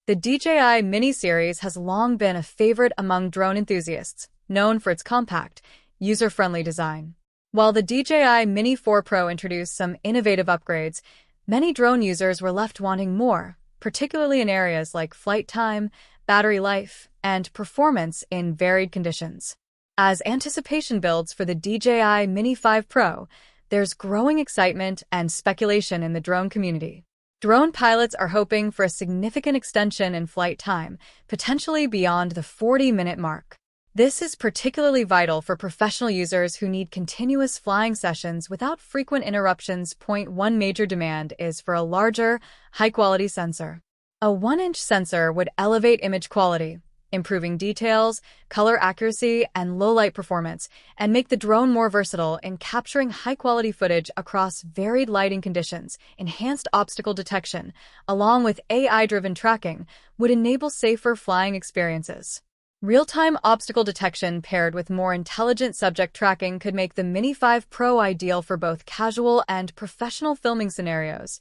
The DJI Mini series has long been a favorite among drone enthusiasts, known for its compact, user-friendly design. While the DJI Mini 4 Pro introduced some innovative upgrades, many drone users were left wanting more, particularly in areas like flight time, battery life, and performance in varied conditions. As anticipation builds for the DJI Mini 5 Pro, there's growing excitement and speculation in the drone community. Drone pilots are hoping for a significant extension in flight time, potentially beyond the 40-minute mark. This is particularly vital for professional users who need continuous flying sessions without frequent interruptions. One major demand is for a larger, high-quality sensor. A 1-inch sensor would elevate image quality, improving details, color accuracy, and low-light performance, and make the drone more versatile in capturing high-quality footage across varied lighting conditions. Enhanced obstacle detection, along with AI-driven tracking, would enable safer flying experiences. Real-time obstacle detection paired with more intelligent subject tracking could make the Mini 5 Pro ideal for both casual and professional filming scenarios.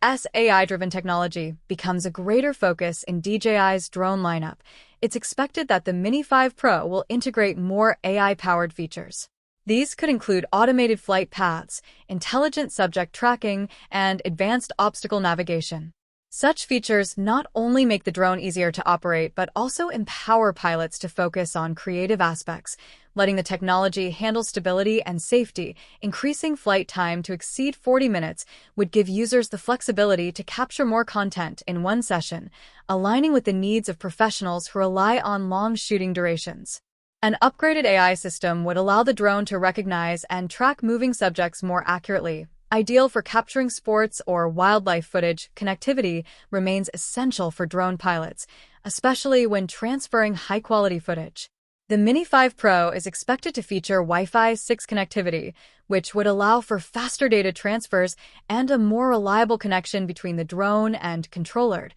As AI-driven technology becomes a greater focus in DJI's drone lineup, it's expected that the Mini 5 Pro will integrate more AI-powered features. These could include automated flight paths, intelligent subject tracking, and advanced obstacle navigation. Such features not only make the drone easier to operate but also empower pilots to focus on creative aspects, letting the technology handle stability and safety. Increasing flight time to exceed 40 minutes would give users the flexibility to capture more content in one session, aligning with the needs of professionals who rely on long shooting durations. An upgraded AI system would allow the drone to recognize and track moving subjects more accurately. Ideal for capturing sports or wildlife footage, connectivity remains essential for drone pilots, especially when transferring high-quality footage. The Mini 5 Pro is expected to feature Wi-Fi 6 connectivity, which would allow for faster data transfers and a more reliable connection between the drone and controller.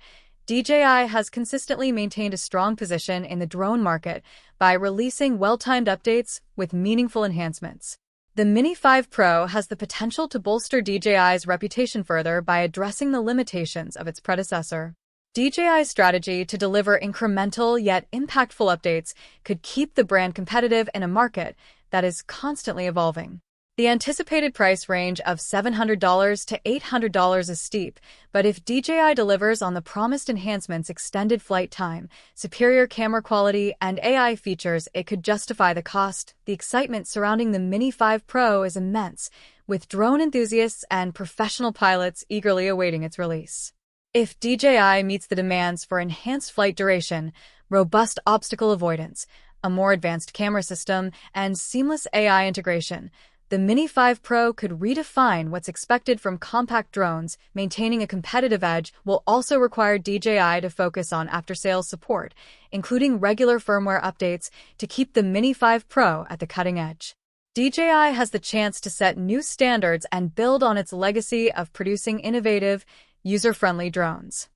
DJI has consistently maintained a strong position in the drone market by releasing well-timed updates with meaningful enhancements. The Mini 5 Pro has the potential to bolster DJI's reputation further by addressing the limitations of its predecessor. DJI's strategy to deliver incremental yet impactful updates could keep the brand competitive in a market that is constantly evolving. The anticipated price range of $700 to $800 is steep, but if DJI delivers on the promised enhancements, extended flight time, superior camera quality, and AI features, it could justify the cost. The excitement surrounding the Mini 5 Pro is immense, with drone enthusiasts and professional pilots eagerly awaiting its release. If DJI meets the demands for enhanced flight duration, robust obstacle avoidance, a more advanced camera system, and seamless AI integration, the Mini 5 Pro could redefine what's expected from compact drones. Maintaining a competitive edge will also require DJI to focus on after-sales support, including regular firmware updates to keep the Mini 5 Pro at the cutting edge. DJI has the chance to set new standards and build on its legacy of producing innovative, user-friendly drones.